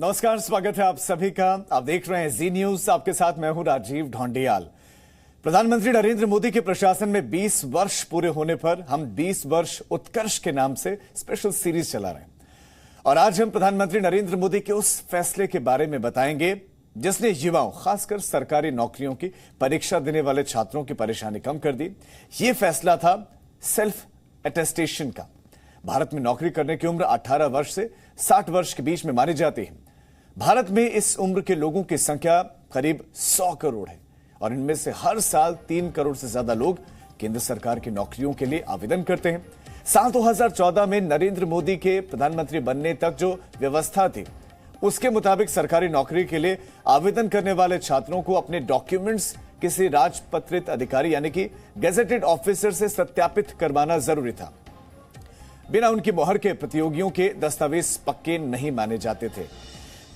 नमस्कार, स्वागत है आप सभी का। आप देख रहे हैं जी न्यूज। आपके साथ मैं हूं राजीव ढोंडियाल। प्रधानमंत्री नरेंद्र मोदी के प्रशासन में 20 वर्ष पूरे होने पर हम 20 वर्ष उत्कर्ष के नाम से स्पेशल सीरीज चला रहे हैं और आज हम प्रधानमंत्री नरेंद्र मोदी के उस फैसले के बारे में बताएंगे जिसने युवाओं, खासकर सरकारी नौकरियों की परीक्षा देने वाले छात्रों की परेशानी कम कर दी। यह फैसला था सेल्फ अटेस्टेशन का। भारत में नौकरी करने की उम्र 18 वर्ष से 60 वर्ष के बीच में मानी जाती है। भारत में इस उम्र के लोगों की संख्या करीब 100 करोड़ है और इनमें से हर साल 3 करोड़ से ज्यादा लोग केंद्र सरकार की नौकरियों के लिए आवेदन करते हैं। साल 2014 में नरेंद्र मोदी के प्रधानमंत्री बनने तक जो व्यवस्था थी उसके मुताबिक सरकारी नौकरी के लिए आवेदन करने वाले छात्रों को अपने डॉक्यूमेंट्स किसी राजपत्रित अधिकारी यानी कि गेजेटेड ऑफिसर से सत्यापित करवाना जरूरी था। बिना उनकी मोहर के प्रतियोगियों के दस्तावेज पक्के नहीं माने जाते थे।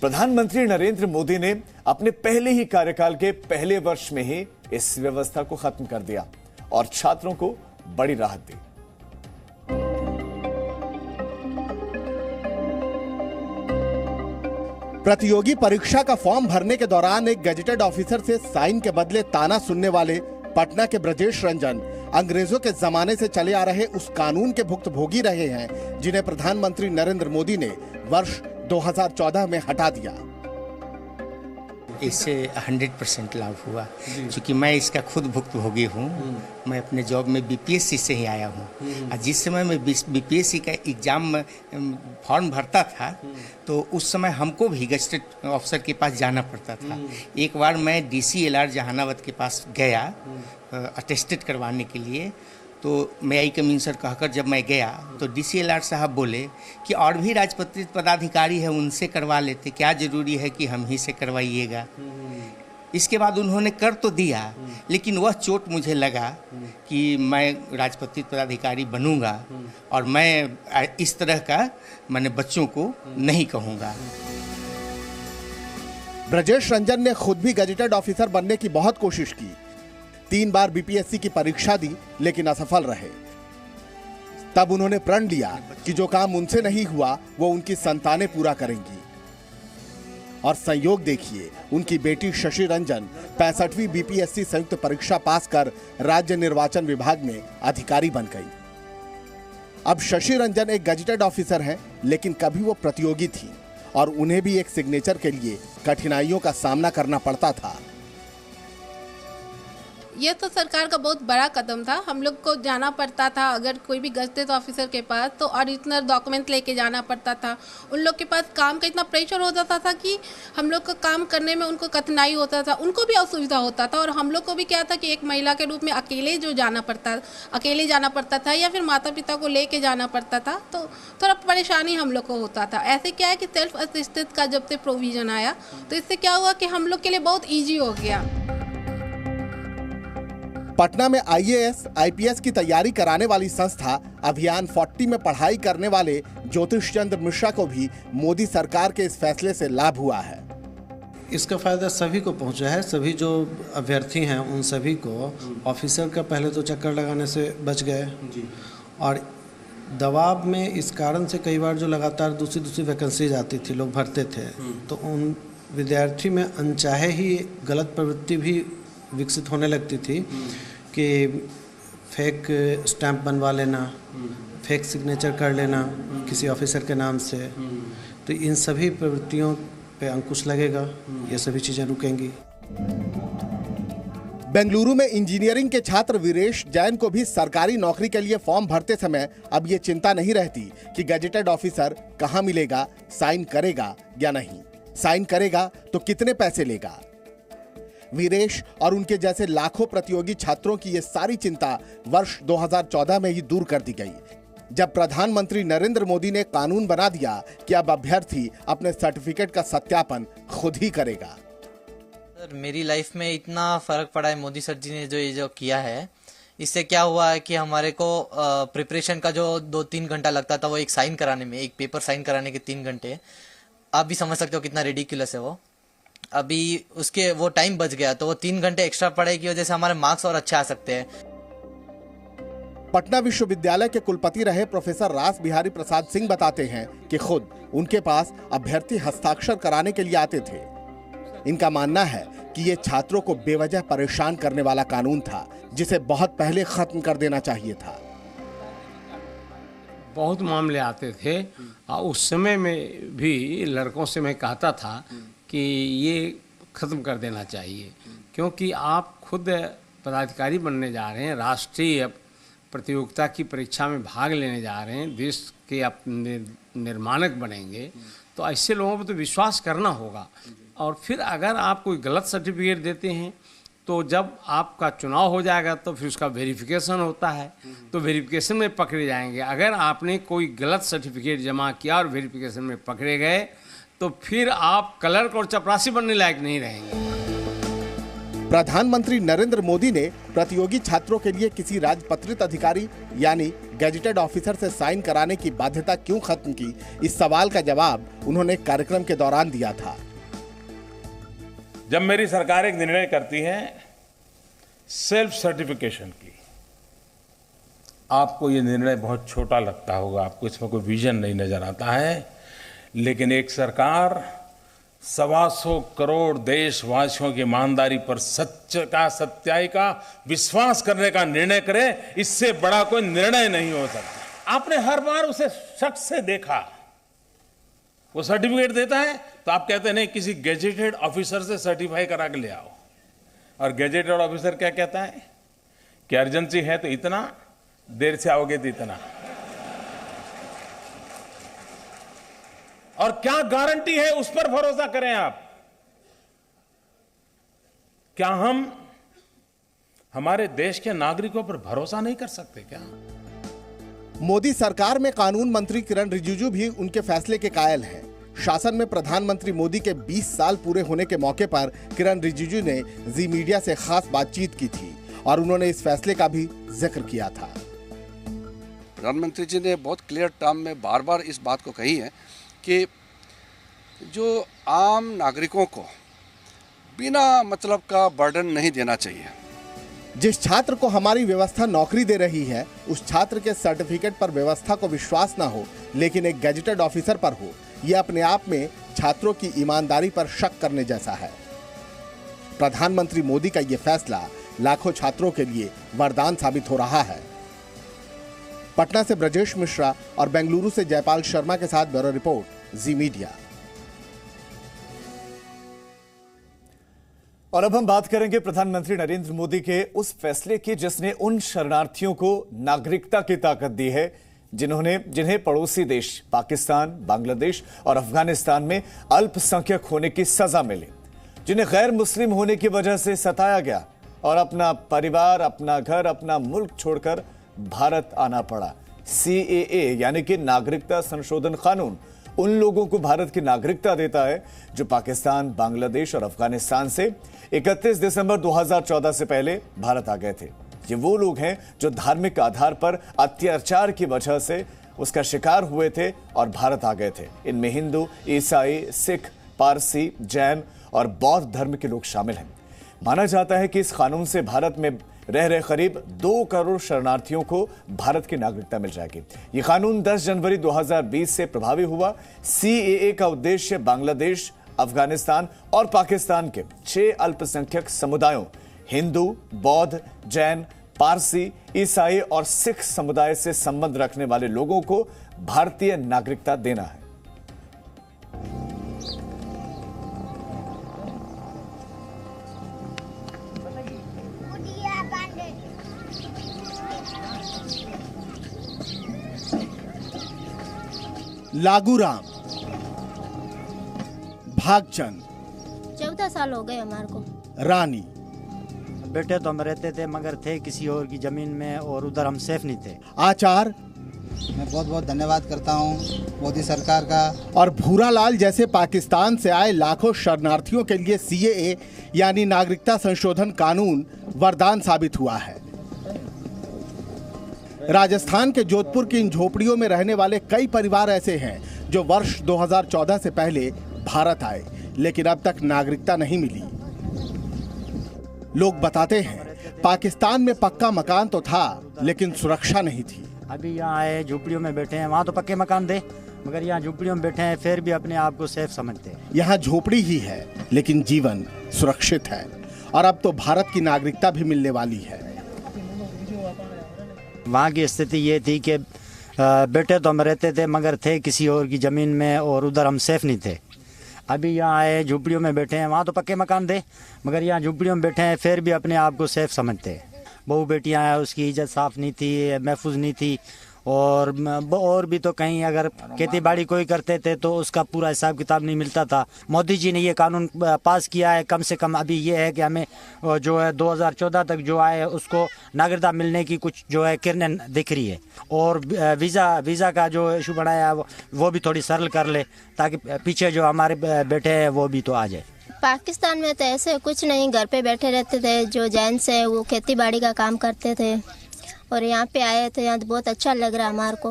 प्रधानमंत्री नरेंद्र मोदी ने अपने पहले ही कार्यकाल के पहले वर्ष में ही इस व्यवस्था को खत्म कर दिया और छात्रों को बड़ी राहत दी। प्रतियोगी परीक्षा का फॉर्म भरने के दौरान एक गेजेटेड ऑफिसर से साइन के बदले ताना सुनने वाले पटना के ब्रजेश रंजन अंग्रेजों के जमाने से चले आ रहे उस कानून के भुक्तभोगी रहे हैं जिन्हें प्रधानमंत्री नरेंद्र मोदी ने वर्ष 2014 में हटा दिया। इससे 100% लाभ हुआ क्योंकि मैं इसका खुद भुक्तभोगी हूँ। मैं अपने जॉब में बीपीएससी से ही आया हूँ और जिस समय मैं बीपीएससी का एग्जाम में फॉर्म भरता था तो उस समय हमको भी गेजेटेड ऑफिसर के पास जाना पड़ता था। एक बार मैं DCLR जहानाबाद के पास गया अटेस्टेड करवाने के लिए, तो मैं आई कमीन सर कहकर जब मैं गया तो DCLR साहब बोले कि और भी राजपत्रित पदाधिकारी है उनसे करवा लेते, क्या जरूरी है कि हम ही से करवाइएगा। इसके बाद उन्होंने कर तो दिया लेकिन वह चोट मुझे लगा कि मैं राजपत्रित पदाधिकारी बनूंगा और मैं इस तरह का मैंने बच्चों को नहीं कहूँगा। ब्रजेश रंजन ने खुद भी गेजेटेड ऑफिसर बनने की बहुत कोशिश की। 3 बार बीपीएससी की परीक्षा दी लेकिन असफल रहे। तब उन्होंने प्रण लिया कि जो काम उनसे नहीं हुआ वो उनकी संतानें पूरा करेंगी। और संयोग देखिए, उनकी बेटी शशि रंजन 65वीं बीपीएससी संयुक्त परीक्षा पास कर राज्य निर्वाचन विभाग में अधिकारी बन गई। अब शशि रंजन एक गेजेटेड ऑफिसर हैं, लेकिन कभी वो प्रतियोगी थी और उन्हें भी एक सिग्नेचर के लिए कठिनाइयों का सामना करना पड़ता था। यह तो सरकार का बहुत बड़ा कदम था। हम लोग को जाना पड़ता था, अगर कोई भी गेजेटेड ऑफिसर के पास तो ओरिजिनल डॉक्यूमेंट लेके जाना पड़ता था। उन लोग के पास काम का इतना प्रेशर हो जाता था कि हम लोग को काम करने में उनको कठिनाई होता था, उनको भी असुविधा होता था और हम लोग को भी क्या था कि एक महिला के रूप में अकेले जाना पड़ता था या फिर माता पिता को लेके जाना पड़ता था, तो थोड़ा परेशानी हम लोग को होता था। ऐसे क्या है कि सेल्फ असिस्टेड का जब से प्रोविजन आया तो इससे क्या हुआ कि हम लोग के लिए बहुत ईजी हो गया। पटना में IAS, IPS की तैयारी कराने वाली संस्था अभियान 40 में पढ़ाई करने वाले ज्योतिष चंद्र मिश्रा को भी मोदी सरकार के इस फैसले से लाभ हुआ है। इसका फायदा सभी को पहुंचा है। सभी जो अभ्यर्थी हैं उन सभी को ऑफिसर का पहले तो चक्कर लगाने से बच गए और दबाव में इस कारण से कई बार जो लगातार दूसरी वैकेंसीज आती थी, लोग भरते थे, तो उन विद्यार्थी में अनचाहे ही गलत प्रवृत्ति भी विकसित होने लगती थी कि फेक स्टैंप बनवा लेना, फेक सिग्नेचर कर लेना किसी ऑफिसर के नाम से। तो इन सभी प्रवृत्तियों पे अंकुश लगेगा, ये सभी चीज़ें रुकेंगी। बेंगलुरु में इंजीनियरिंग के छात्र वीरेश जैन को भी सरकारी नौकरी के लिए फॉर्म भरते समय अब ये चिंता नहीं रहती कि गेजेटेड ऑफिसर कहाँ मिलेगा, साइन करेगा या नहीं, साइन करेगा तो कितने पैसे लेगा। वीरेश और उनके जैसे लाखों प्रतियोगी छात्रों की ये सारी चिंता वर्ष 2014 में ही दूर कर दी गई, जब प्रधानमंत्री नरेंद्र मोदी ने कानून बना दिया कि अब अभ्यर्थी अपने सर्टिफिकेट का सत्यापन खुद ही करेगा। सर, मेरी लाइफ में इतना फर्क पड़ा है मोदी सर जी ने जो किया है। इससे क्या हुआ है कि हमारे को प्रिपरेशन का जो 2-3 घंटा लगता था वो एक साइन कराने में, एक पेपर साइन कराने के 3 घंटे, आप भी समझ सकते हो कितना रिडिकुलस है वो। अभी उसके वो टाइम बच गया तो वो 3 घंटे एक्स्ट्रा पढ़ाई की वजह से हमारे मार्क्स और अच्छे आ सकते हैं। पटना विश्वविद्यालय के कुलपति रहे प्रोफेसर रास बिहारी प्रसाद सिंह बताते हैं कि खुद उनके पास अभ्यर्थी हस्ताक्षर कराने के लिए आते थे। इनका मानना है कि ये छात्रों को बेवजह परेशान करने वाला कानून था, जिसे बहुत पहले खत्म कर देना चाहिए था। बहुत मामले आते थे और उस समय में भी लड़कों से मैं कहता था कि ये ख़त्म कर देना चाहिए, क्योंकि आप खुद पदाधिकारी बनने जा रहे हैं, राष्ट्रीय प्रतियोगिता की परीक्षा में भाग लेने जा रहे हैं, देश के आप निर्माणक बनेंगे, तो ऐसे लोगों पर तो विश्वास करना होगा। और फिर अगर आप कोई गलत सर्टिफिकेट देते हैं तो जब आपका चुनाव हो जाएगा तो फिर उसका वेरिफिकेशन होता है, तो वेरिफिकेशन में पकड़े जाएंगे। अगर आपने कोई गलत सर्टिफिकेट जमा किया और वेरिफिकेशन में पकड़े गए तो फिर आप क्लर्क और चपरासी बनने लायक नहीं रहेंगे। प्रधानमंत्री नरेंद्र मोदी ने प्रतियोगी छात्रों के लिए किसी राजपत्रित अधिकारी यानी गैजेटेड ऑफिसर से साइन कराने की बाध्यता क्यों खत्म की, इस सवाल का जवाब उन्होंने कार्यक्रम के दौरान दिया था। जब मेरी सरकार एक निर्णय करती है सेल्फ सर्टिफिकेशन की, आपको ये निर्णय बहुत छोटा लगता होगा, आपको इसमें कोई विजन नहीं नजर आता है, लेकिन एक सरकार 125 करोड़ देशवासियों की ईमानदारी पर सच्चाई का विश्वास करने का निर्णय करे, इससे बड़ा कोई निर्णय नहीं हो सकता। आपने हर बार उसे शख्स से देखा, वो सर्टिफिकेट देता है तो आप कहते नहीं किसी गैजेटेड ऑफिसर से सर्टिफाई करा के ले आओ, और गैजेटेड ऑफिसर क्या कहता है कि अर्जेंसी है तो इतना, देर से आओगे तो इतना। और क्या गारंटी है, उस पर भरोसा करें आप। क्या हम हमारे देश के नागरिकों पर भरोसा नहीं कर सकते क्या? मोदी सरकार में कानून मंत्री किरण रिजिजू भी उनके फैसले के कायल हैं। शासन में प्रधानमंत्री मोदी के 20 साल पूरे होने के मौके पर किरण रिजिजू ने जी मीडिया से खास बातचीत की थी और उन्होंने इस फैसले का भी जिक्र किया था। प्रधानमंत्री जी ने बहुत क्लियर टर्म में बार बार इस बात को कही है कि जो आम नागरिकों को बिना मतलब का बर्डन नहीं देना चाहिए। जिस छात्र को हमारी व्यवस्था नौकरी दे रही है, उस छात्र के सर्टिफिकेट पर व्यवस्था को विश्वास ना हो, लेकिन एक गैजेटेड ऑफिसर पर हो, यह अपने आप में छात्रों की ईमानदारी पर शक करने जैसा है। प्रधानमंत्री मोदी का यह फैसला लाखों छात्रों के लिए वरदान साबित हो रहा है। पटना से ब्रजेश मिश्रा और बेंगलुरु से जयपाल शर्मा के साथ ब्यूरो रिपोर्ट, जी मीडिया। और अब हम बात करेंगे प्रधानमंत्री नरेंद्र मोदी के उस फैसले की जिसने उन शरणार्थियों को नागरिकता की ताकत दी है जिन्हें पड़ोसी देश पाकिस्तान, बांग्लादेश और अफगानिस्तान में अल्पसंख्यक होने की सजा मिली, जिन्हें गैर मुस्लिम होने की वजह से सताया गया और अपना परिवार, अपना घर, अपना मुल्क छोड़कर भारत आना पड़ा। CAA यानी कि नागरिकता संशोधन कानून उन लोगों को भारत की नागरिकता देता है जो पाकिस्तान, बांग्लादेश और अफगानिस्तान से 31 दिसंबर 2014 से पहले भारत आ गए थे। ये वो लोग हैं जो धार्मिक आधार पर अत्याचार की वजह से उसका शिकार हुए थे और भारत आ गए थे। इनमें हिंदू, ईसाई, सिख, पारसी, जैन और बौद्ध धर्म के लोग शामिल हैं। माना जाता है कि इस कानून से भारत में रह रहे करीब 2 करोड़ शरणार्थियों को भारत की नागरिकता मिल जाएगी। ये कानून 10 जनवरी 2020 से प्रभावी हुआ। CAA का उद्देश्य बांग्लादेश, अफगानिस्तान और पाकिस्तान के 6 अल्पसंख्यक समुदायों हिंदू, बौद्ध, जैन, पारसी, ईसाई और सिख समुदाय से संबंध रखने वाले लोगों को भारतीय नागरिकता देना है। लागूराम, भागचंद, 14 साल हो गए हमारे को। रानी, बेटे तो हम रहते थे मगर थे किसी और की जमीन में और उधर हम सेफ नहीं थे। आचार, मैं बहुत बहुत धन्यवाद करता हूँ मोदी सरकार का। और भूरालाल जैसे पाकिस्तान से आए लाखों शरणार्थियों के लिए CAA यानी नागरिकता संशोधन कानून वरदान साबित हुआ है। राजस्थान के जोधपुर की इन झोपड़ियों में रहने वाले कई परिवार ऐसे हैं जो वर्ष 2014 से पहले भारत आए, लेकिन अब तक नागरिकता नहीं मिली। लोग बताते हैं पाकिस्तान में पक्का मकान तो था लेकिन सुरक्षा नहीं थी। अभी यहाँ आए झोपड़ियों में बैठे हैं, वहाँ तो पक्के मकान थे मगर यहाँ झुपड़ियों में बैठे हैं फिर भी अपने आप को सेफ समझते हैं। यहाँ झोपड़ी ही है लेकिन जीवन सुरक्षित है और अब तो भारत की नागरिकता भी मिलने वाली है। वहाँ की स्थिति ये थी कि बेटे तो हम रहते थे मगर थे किसी और की ज़मीन में और उधर हम सेफ नहीं थे। अभी यहाँ आए झुपड़ियों में बैठे हैं, वहाँ तो पक्के मकान थे मगर यहाँ झुपड़ियों में बैठे हैं फिर भी अपने आप को सेफ समझते हैं। बहू बेटियाँ हैं, उसकी इज्जत साफ नहीं थी, महफूज नहीं थी और भी तो कहीं अगर खेती बाड़ी कोई करते थे तो उसका पूरा हिसाब किताब नहीं मिलता था। मोदी जी ने ये कानून पास किया है, कम से कम अभी ये है कि हमें जो है 2014 तक जो आए उसको नागरिकता मिलने की कुछ जो है किरणें दिख रही है और वीज़ा का जो इशू बनाया वो भी थोड़ी सरल कर ले ताकि पीछे जो हमारे बेटे हैं वो भी तो आ जाए। पाकिस्तान में तो ऐसे कुछ नहीं, घर पे बैठे रहते थे। जो जेंट्स है वो खेती बाड़ी का काम करते थे और यहाँ पे आए थे। यहाँ तो बहुत अच्छा लग रहा है हमारे को।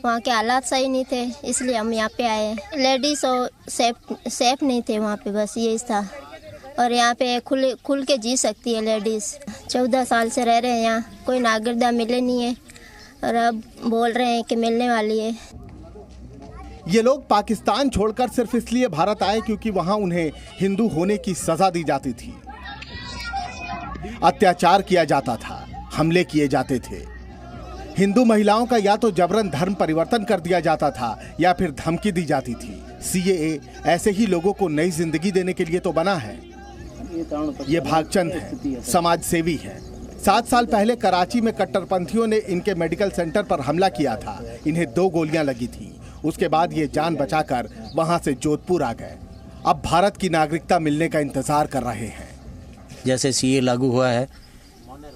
वहाँ के हालात सही नहीं थे इसलिए हम यहाँ पे आए। लेडीज़ और सेफ नहीं थे वहाँ पे, बस यही था। और यहाँ पे खुल के जी सकती है लेडीज़। 14 साल से रह रहे हैं यहाँ, कोई नागरिकता मिले नहीं है और अब बोल रहे हैं कि मिलने वाली है। ये लोग पाकिस्तान छोड़कर सिर्फ इसलिए भारत आए क्योंकि वहाँ उन्हें हिंदू होने की सजा दी जाती थी, अत्याचार किया जाता था, हमले किए जाते थे। हिंदू महिलाओं का या तो जबरन धर्म परिवर्तन कर दिया जाता था या फिर धमकी दी जाती थी। सीएए ऐसे ही लोगों को नई जिंदगी देने के लिए तो बना है। ये भागचंद है, समाज सेवी है। 7 साल पहले कराची में कट्टरपंथियों ने इनके मेडिकल सेंटर पर हमला किया था। इन्हें 2 गोलियां लगी थी। उसके बाद ये जान बचाकर वहां से जोधपुर आ गए। अब भारत की नागरिकता मिलने का इंतजार कर रहे हैं। जैसे सीए लागू हुआ है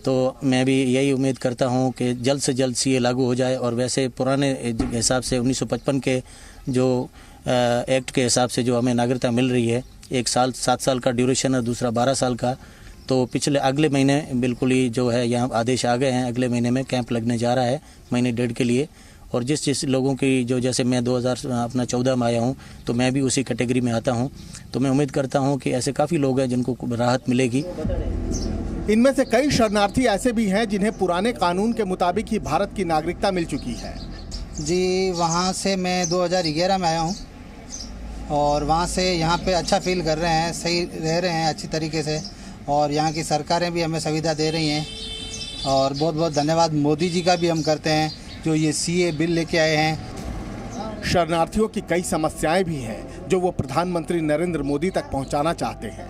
तो मैं भी यही उम्मीद करता हूं कि जल्द से जल्द सीए लागू हो जाए और वैसे पुराने हिसाब से 1955 के जो एक्ट के हिसाब से जो हमें नागरिकता मिल रही है, एक साल 7 साल का ड्यूरेशन है, दूसरा 12 साल का। तो अगले महीने बिल्कुल ही जो है यहाँ आदेश आ गए हैं। अगले महीने में कैंप लगने जा रहा है, महीने 1.5 के लिए। और जिस लोगों की जो जैसे मैं 2014 में आया हूँ तो मैं भी उसी कैटेगरी में आता हूँ। तो मैं उम्मीद करता हूँ कि ऐसे काफ़ी लोग हैं जिनको राहत मिलेगी। इनमें से कई शरणार्थी ऐसे भी हैं जिन्हें पुराने कानून के मुताबिक ही भारत की नागरिकता मिल चुकी है। जी, वहाँ से मैं 2011 में आया हूँ और वहाँ से यहाँ पे अच्छा फील कर रहे हैं, सही रह रहे हैं अच्छी तरीके से और यहाँ की सरकारें भी हमें सुविधा दे रही हैं। और बहुत बहुत धन्यवाद मोदी जी का भी हम करते हैं जो ये सीए बिल लेके आए हैं। शरणार्थियों की कई समस्याएं भी हैं जो वो प्रधानमंत्री नरेंद्र मोदी तक पहुंचाना चाहते हैं।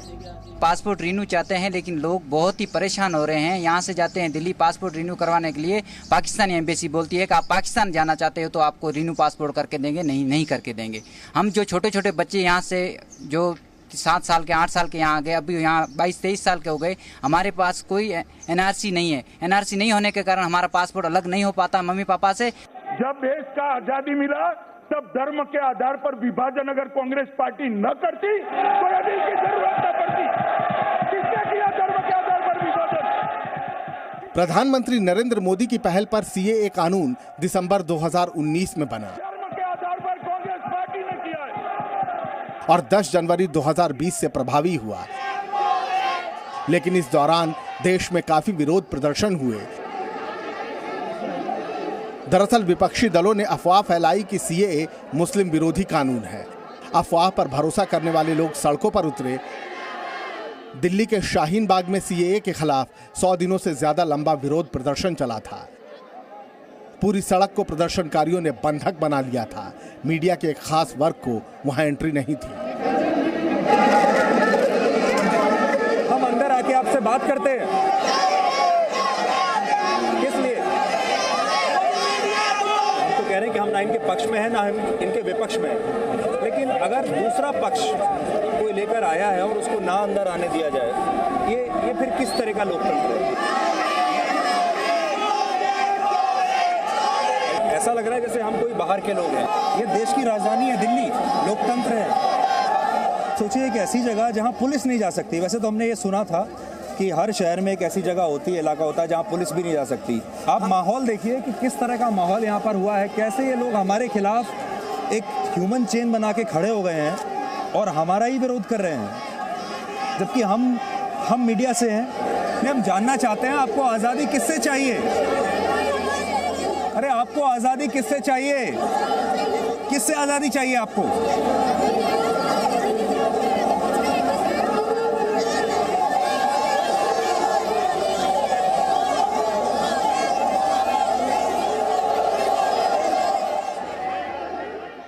पासपोर्ट रिन्यू चाहते हैं लेकिन लोग बहुत ही परेशान हो रहे हैं। यहाँ से जाते हैं दिल्ली पासपोर्ट रिन्यू करवाने के लिए, पाकिस्तानी एम्बेसी बोलती है कि आप पाकिस्तान जाना चाहते हो तो आपको रिन्यू पासपोर्ट करके देंगे, नहीं करके देंगे। हम जो छोटे छोटे बच्चे यहाँ से जो 7 साल के 8 साल के यहाँ आ गए, अभी यहाँ 22-23 साल के हो गए, हमारे पास कोई एनआरसी नहीं है। एनआरसी नहीं होने के कारण हमारा पासपोर्ट अलग नहीं हो पाता मम्मी पापा से। जब देश का आजादी मिला तब धर्म के आधार पर विभाजन अगर कांग्रेस पार्टी न करती तो यदि की जरूरत न पड़ती। किसने किया धर्म के आधार पर विभाजन? प्रधानमंत्री नरेंद्र मोदी की पहल पर सीएए कानून दिसंबर 2019 में बना धर्म के आधार पर कांग्रेस पार्टी ने किया है और 10 जनवरी 2020 से प्रभावी हुआ। लेकिन इस दौरान देश में काफी विरोध प्रदर्शन हुए। दरअसल विपक्षी दलों ने अफवाह फैलाई कि सीएए मुस्लिम विरोधी कानून है। अफवाह पर भरोसा करने वाले लोग सड़कों पर उतरे। दिल्ली के शाहीन बाग में सीएए के खिलाफ 100 दिनों से ज्यादा लंबा विरोध प्रदर्शन चला था। पूरी सड़क को प्रदर्शनकारियों ने बंधक बना लिया था। मीडिया के एक खास वर्ग को वहां एंट्री नहीं थी। हम अंदर आके आपसे बात करते हैं, कह रहे हैं कि हम ना इनके पक्ष में है ना हम इनके विपक्ष में है। लेकिन अगर दूसरा पक्ष कोई लेकर आया है और उसको ना अंदर आने दिया जाए, ये फिर किस तरह का लोकतंत्र है? ऐसा लग रहा है जैसे हम कोई बाहर के लोग हैं। ये देश की राजधानी है दिल्ली, लोकतंत्र है। सोचिए एक ऐसी जगह जहां पुलिस नहीं जा सकती। वैसे तो हमने ये सुना था कि हर शहर में एक ऐसी जगह होती है, इलाका होता है जहाँ पुलिस भी नहीं जा सकती। आप माहौल देखिए कि किस तरह का माहौल यहाँ पर हुआ है। कैसे ये लोग हमारे खिलाफ एक ह्यूमन चेन बना के खड़े हो गए हैं और हमारा ही विरोध कर रहे हैं, जबकि हम मीडिया से हैं। हम जानना चाहते हैं आपको आज़ादी किससे चाहिए? अरे आपको आज़ादी किससे चाहिए? किससे आजादी चाहिए आपको?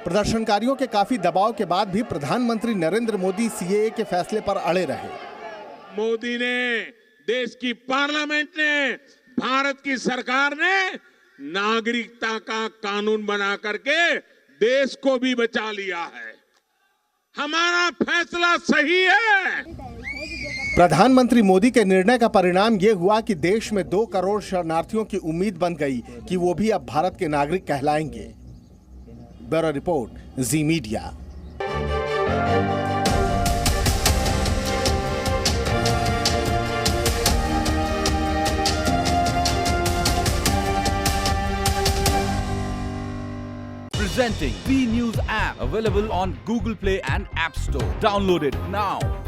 प्रदर्शनकारियों के काफी दबाव के बाद भी प्रधानमंत्री नरेंद्र मोदी सीएए के फैसले पर अड़े रहे। मोदी ने, देश की पार्लियामेंट ने, भारत की सरकार ने नागरिकता का कानून बना करके देश को भी बचा लिया है। हमारा फैसला सही है। प्रधानमंत्री मोदी के निर्णय का परिणाम यह हुआ कि देश में 2 करोड़ शरणार्थियों की उम्मीद बन गई कि वो भी अब भारत के नागरिक कहलाएंगे। Bureau report, ji media. Presenting B News app, available on Google Play and App Store. Download it now.